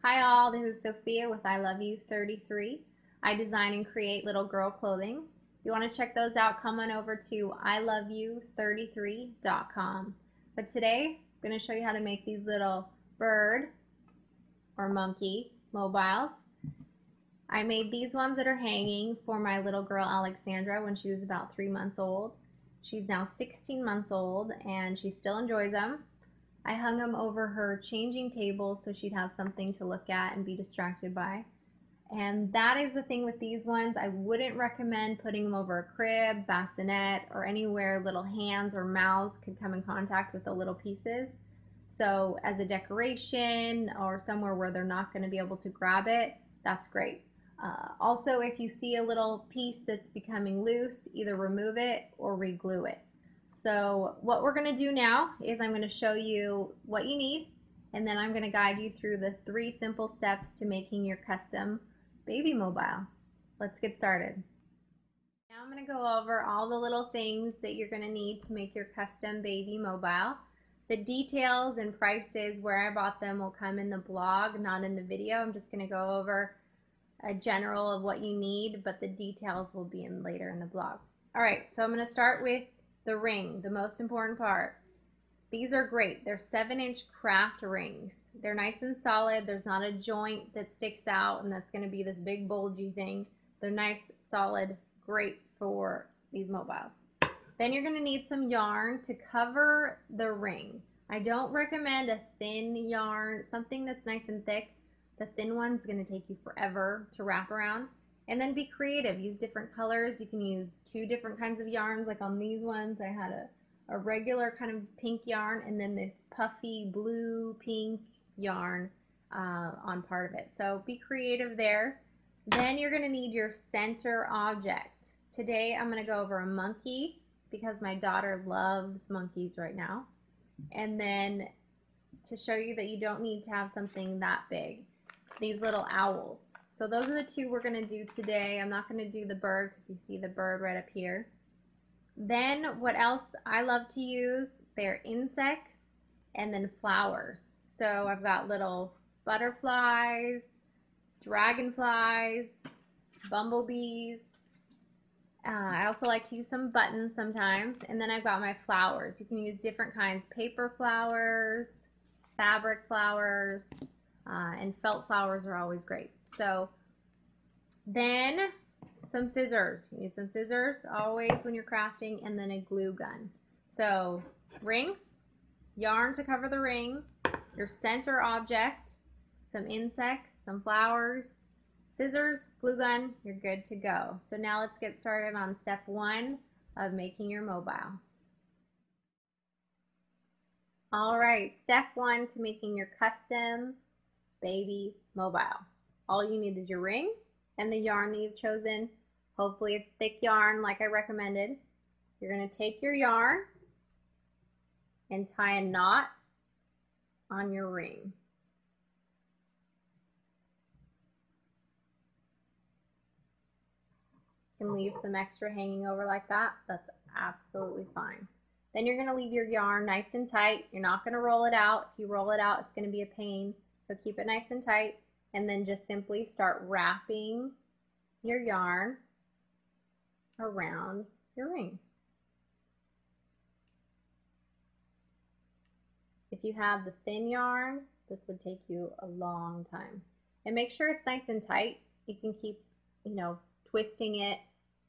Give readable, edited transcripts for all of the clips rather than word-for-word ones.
Hi all, this is Sophia with I Love You 33. I design and create little girl clothing. If you want to check those out, come on over to iloveyou33.com. But today, I'm going to show you how to make these little bird or monkey mobiles. I made these ones that are hanging for my little girl Alexandra when she was about 3 months old. She's now 16 months old and she still enjoys them. I hung them over her changing table so she'd have something to look at and be distracted by. And that is the thing with these ones. I wouldn't recommend putting them over a crib, bassinet, or anywhere little hands or mouths could come in contact with the little pieces. So as a decoration or somewhere where they're not going to be able to grab it, that's great. Also, if you see a little piece that's becoming loose, either remove it or re-glue it. So what we're going to do now is I'm going to show you what you need, and then I'm going to guide you through the 3 simple steps to making your custom baby mobile. Let's get started. Now I'm going to go over all the little things that you're going to need to make your custom baby mobile. The details and prices where I bought them will come in the blog, not in the video. I'm just going to go over a general of what you need, but the details will be in later in the blog. All right, so I'm going to start with the ring, the most important part. These are great. They're 7-inch craft rings. They're nice and solid. There's not a joint that sticks out and that's going to be this big bulgy thing. They're nice, solid, great for these mobiles. Then you're going to need some yarn to cover the ring. I don't recommend a thin yarn, something that's nice and thick. The thin one's going to take you forever to wrap around. And then be creative. Use different colors. You can use 2 different kinds of yarns. Like on these ones, I had a regular kind of pink yarn and then this puffy blue pink yarn on part of it. So be creative there. Then you're going to need your center object. Today I'm going to go over a monkey because my daughter loves monkeys right now. And then to show you that you don't need to have something that big, these little owls. So those are the 2 we're going to do today. I'm not going to do the bird because you see the bird right up here. Then what else I love to use, they're insects and then flowers. So I've got little butterflies, dragonflies, bumblebees. I also like to use some buttons sometimes. And then I've got my flowers. You can use different kinds, paper flowers, fabric flowers, and felt flowers are always great. So then some scissors. You need some scissors always when you're crafting, and then a glue gun. So rings, yarn to cover the ring, your center object, some insects, some flowers, scissors, glue gun, you're good to go. So now let's get started on step 1 of making your mobile. All right, step 1 to making your custom baby mobile. All you need is your ring and the yarn that you've chosen. Hopefully it's thick yarn like I recommended. You're going to take your yarn and tie a knot on your ring. You can leave some extra hanging over like that. That's absolutely fine. Then you're going to leave your yarn nice and tight. You're not going to roll it out. If you roll it out, it's going to be a pain. So keep it nice and tight, and then just simply start wrapping your yarn around your ring. If you have the thin yarn, this would take you a long time. And make sure it's nice and tight. You can keep, twisting it,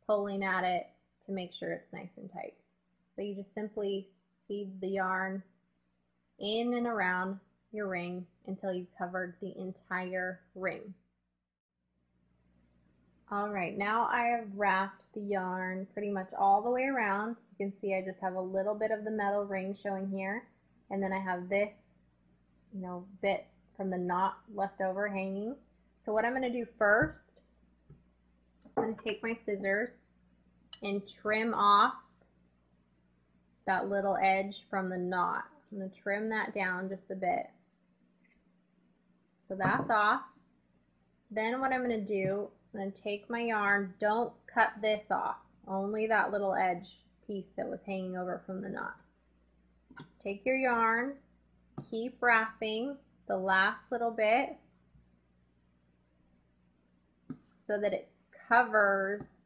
pulling at it to make sure it's nice and tight. But you just simply feed the yarn in and around your ring until you've covered the entire ring. All right, now I have wrapped the yarn pretty much all the way around. You can see I just have a little bit of the metal ring showing here, and then I have this, bit from the knot left over hanging. So what I'm going to do first, I'm going to take my scissors and trim off that little edge from the knot. I'm going to trim that down just a bit. So that's off. Then what I'm going to do, I'm going to take my yarn, don't cut this off, only that little edge piece that was hanging over from the knot. Take your yarn, keep wrapping the last little bit so that it covers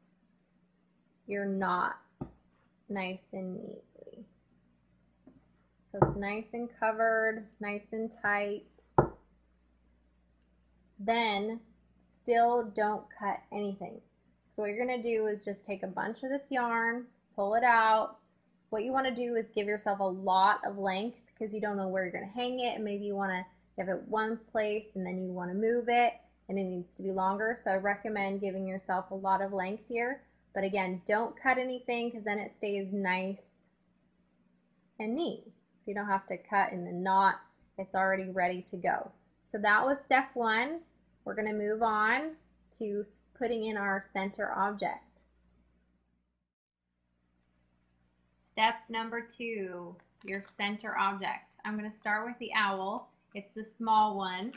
your knot nice and neatly. So it's nice and covered, nice and tight. Then still don't cut anything. So what you're going to do is just take a bunch of this yarn, pull it out. What you want to do is give yourself a lot of length because you don't know where you're going to hang it, and maybe you want to have it one place and then you want to move it and it needs to be longer. So I recommend giving yourself a lot of length here. But again, don't cut anything because then it stays nice and neat. So you don't have to cut in the knot. It's already ready to go. So that was step one. We're going to move on to putting in our center object. Step number 2, your center object. I'm going to start with the owl. It's the small one.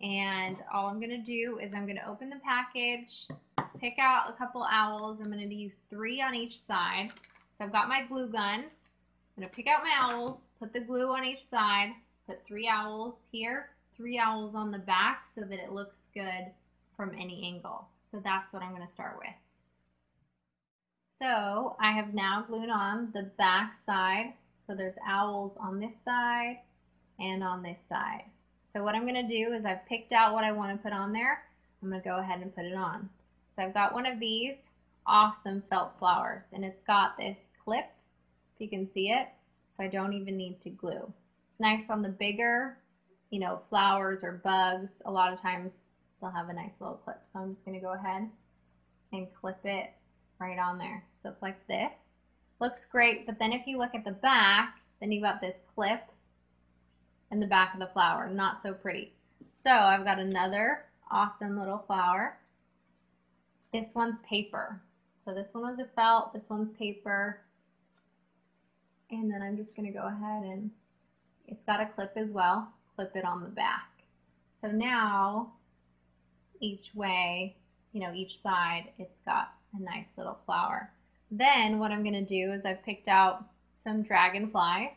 And all I'm going to do is I'm going to open the package, pick out a couple owls. I'm going to do 3 on each side. So I've got my glue gun. I'm going to pick out my owls, put the glue on each side, put 3 owls here, 3 owls on the back so that it looks good from any angle. So that's what I'm going to start with. So I have now glued on the back side. So there's owls on this side and on this side. So what I'm going to do is I've picked out what I want to put on there. I'm going to go ahead and put it on. So I've got one of these awesome felt flowers, and it's got this clip, if you can see it, so I don't even need to glue. It's nice on the bigger, flowers or bugs. A lot of times they'll have a nice little clip. So I'm just going to go ahead and clip it right on there. So it's like this. Looks great, but then if you look at the back, then you've got this clip in the back of the flower. Not so pretty. So I've got another awesome little flower. This one's paper. So this one was a felt, this one's paper. And then I'm just going to go ahead and it's got a clip as well. Clip it on the back. So now each way, each side, it's got a nice little flower. Then what I'm going to do is I've picked out some dragonflies.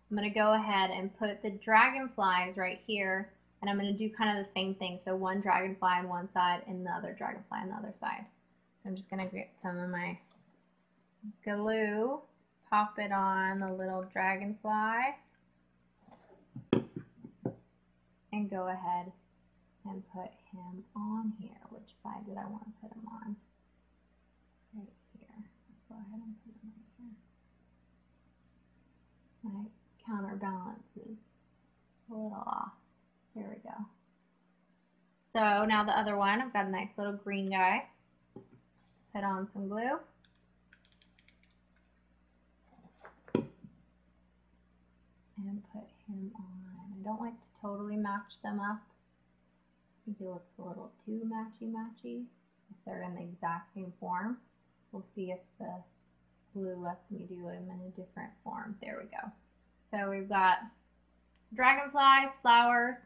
I'm going to go ahead and put the dragonflies right here, and I'm going to do kind of the same thing. So one dragonfly on one side and the other dragonfly on the other side. So I'm just going to get some of my glue, pop it on the little dragonfly, and go ahead and put him on here. Which side did I want to put him on? Right here. Go ahead and put him right here. My counterbalance is a little off. There we go. So now the other one, I've got a nice little green guy. Put on some glue. And put him on. I don't like to totally match them up. I think he looks a little too matchy-matchy if they're in the exact same form. We'll see if the glue lets me do them in a different form. There we go. So we've got dragonflies, flowers,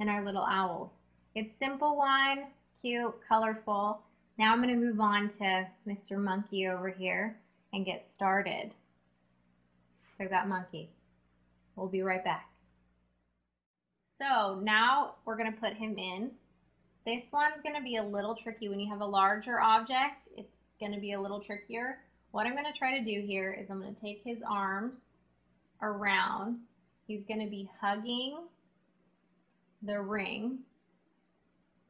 and our little owls. It's simple one, cute, colorful. Now I'm going to move on to Mr. Monkey over here and get started. So I've got Monkey. We'll be right back. So now we're going to put him in. This one's going to be a little tricky. When you have a larger object, it's going to be a little trickier. What I'm going to try to do here is I'm going to take his arms around. He's going to be hugging the ring.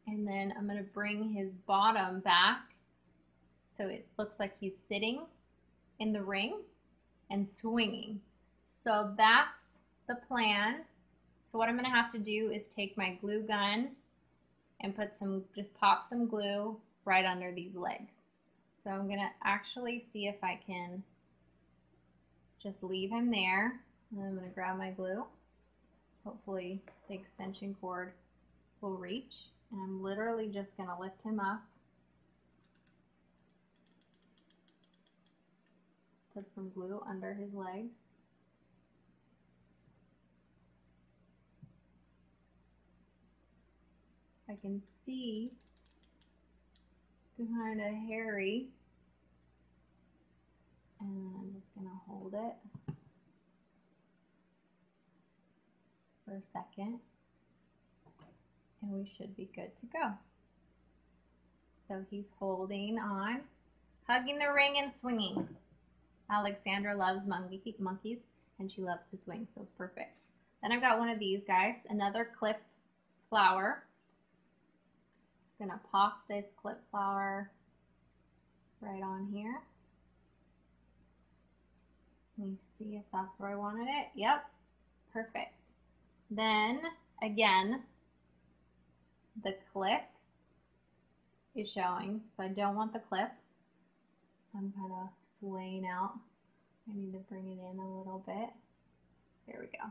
And then I'm going to bring his bottom back so it looks like he's sitting in the ring and swinging. So that's the plan. So what I'm going to have to do is take my glue gun and just pop some glue right under these legs. So I'm going to actually see if I can just leave him there. And then I'm going to grab my glue. Hopefully the extension cord will reach. And I'm literally just going to lift him up. Put some glue under his legs. I can see kind of hairy, and I'm just going to hold it for a second, and we should be good to go. So he's holding on, hugging the ring and swinging. Alexandra loves monkeys, and she loves to swing, so it's perfect. Then I've got one of these guys, another clip flower. I'm gonna pop this clip flower right on here. Let me see if that's where I wanted it. Yep, perfect. Then again, the clip is showing, so I don't want the clip. I'm kind of swaying out. I need to bring it in a little bit. There we go.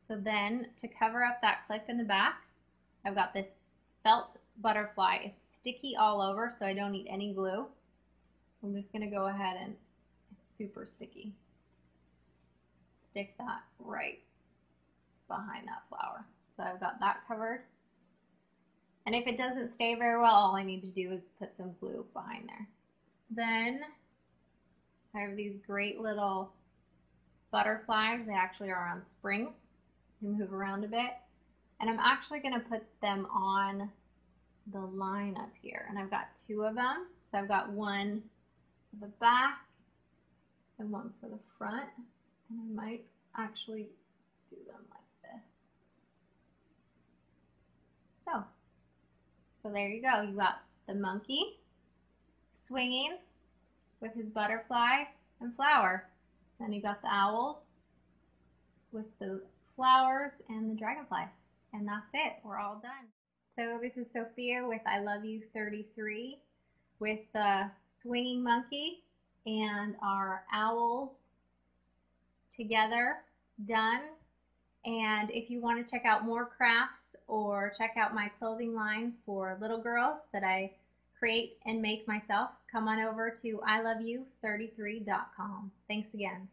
So then to cover up that clip in the back, I've got this felt butterfly. It's sticky all over, so I don't need any glue. I'm just gonna go ahead and it's super sticky. Stick that right behind that flower. So I've got that covered. And if it doesn't stay very well, all I need to do is put some glue behind there. Then I have these great little butterflies. They actually are on springs. You move around a bit. And I'm actually going to put them on the line up here. And I've got two of them. So I've got one for the back and one for the front. And I might actually do them like this. So there you go. You got the monkey swinging with his butterfly and flower. Then you got the owls with the flowers and the dragonflies. And that's it. We're all done. So this is Sophia with I Love You 33 with the swinging monkey and our owls together done. And if you want to check out more crafts or check out my clothing line for little girls that I create and make myself, come on over to iloveyou33.com. Thanks again.